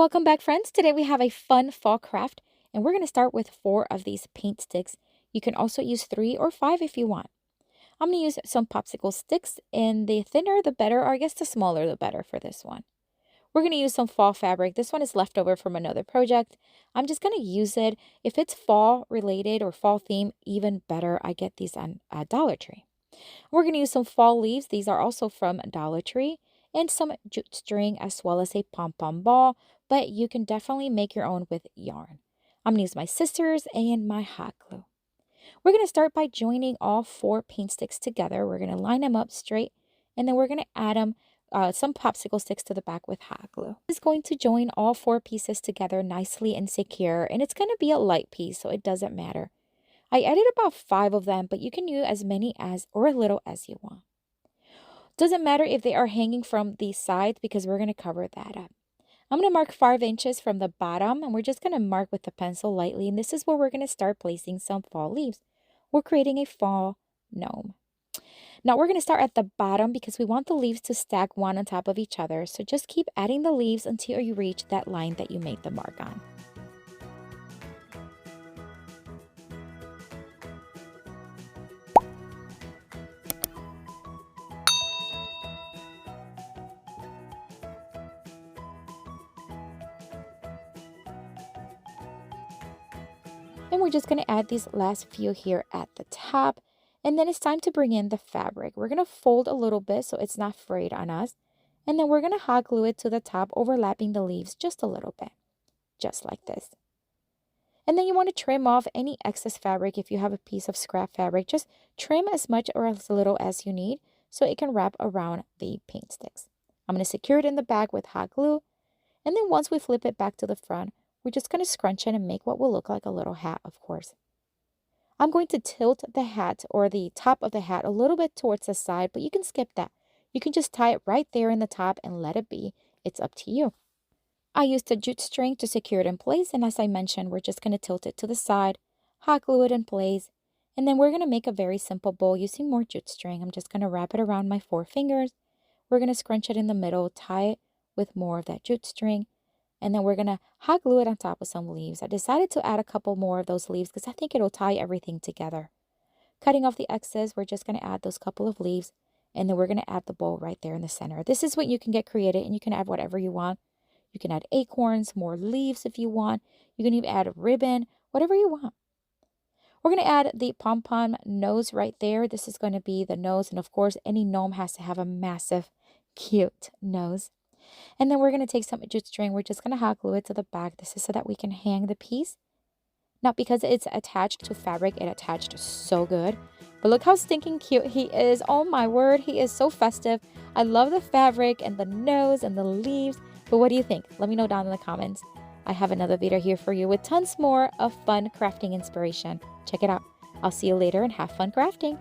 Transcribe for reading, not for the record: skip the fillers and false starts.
Welcome back, friends. Today we have a fun fall craft, and we're going to start with 4 of these paint sticks. You can also use 3 or 5 if you want. I'm going to use some popsicle sticks, and the thinner the better, or I guess the smaller the better for this one. We're going to use some fall fabric. This one is leftover from another project. I'm just going to use it. If it's fall related or fall theme, even better. I get these on Dollar Tree. We're going to use some fall leaves. These are also from Dollar Tree. And some jute string as well as a pom-pom ball, but you can definitely make your own with yarn. I'm going to use my scissors and my hot glue. We're going to start by joining all 4 paint sticks together. We're going to line them up straight, and then we're going to add some popsicle sticks to the back with hot glue. This is going to join all 4 pieces together nicely and secure, and it's going to be a light piece, so it doesn't matter. I added about 5 of them, but you can use as many as or a little as you want. Doesn't matter if they are hanging from the sides because we're going to cover that up. I'm going to mark 5 inches from the bottom, and we're just going to mark with the pencil lightly, and this is where we're going to start placing some fall leaves. We're creating a fall gnome. Now we're going to start at the bottom because we want the leaves to stack one on top of each other, so just keep adding the leaves until you reach that line that you made the mark on. And we're just going to add these last few here at the top. And then it's time to bring in the fabric. We're going to fold a little bit so it's not frayed on us. And then we're going to hot glue it to the top, overlapping the leaves just a little bit. Just like this. And then you want to trim off any excess fabric. If you have a piece of scrap fabric, just trim as much or as little as you need so it can wrap around the paint sticks. I'm going to secure it in the back with hot glue. And then once we flip it back to the front, we're just going to scrunch it and make what will look like a little hat, of course. I'm going to tilt the hat or the top of the hat a little bit towards the side, but you can skip that. You can just tie it right there in the top and let it be. It's up to you. I used a jute string to secure it in place, and as I mentioned, we're just going to tilt it to the side, hot glue it in place, and then we're going to make a very simple bow using more jute string. I'm just going to wrap it around my 4 fingers. We're going to scrunch it in the middle, tie it with more of that jute string, and then we're going to hot glue it on top of some leaves. I decided to add a couple more of those leaves because I think it'll tie everything together. Cutting off the excess, we're just going to add those couple of leaves, and then we're going to add the bow right there in the center. This is what you can get creative, and you can add whatever you want. You can add acorns, more leaves if you want. You can even add a ribbon, whatever you want. We're going to add the pom-pom nose right there. This is going to be the nose, and of course, any gnome has to have a massive, cute nose. And then we're going to take some jute string. We're just going to hot glue it to the back. This is so that we can hang the piece. Not because it's attached to fabric. It attached so good. But look how stinking cute he is. Oh my word. He is so festive. I love the fabric and the nose and the leaves. But what do you think? Let me know down in the comments. I have another video here for you with tons more of fun crafting inspiration. Check it out. I'll see you later and have fun crafting.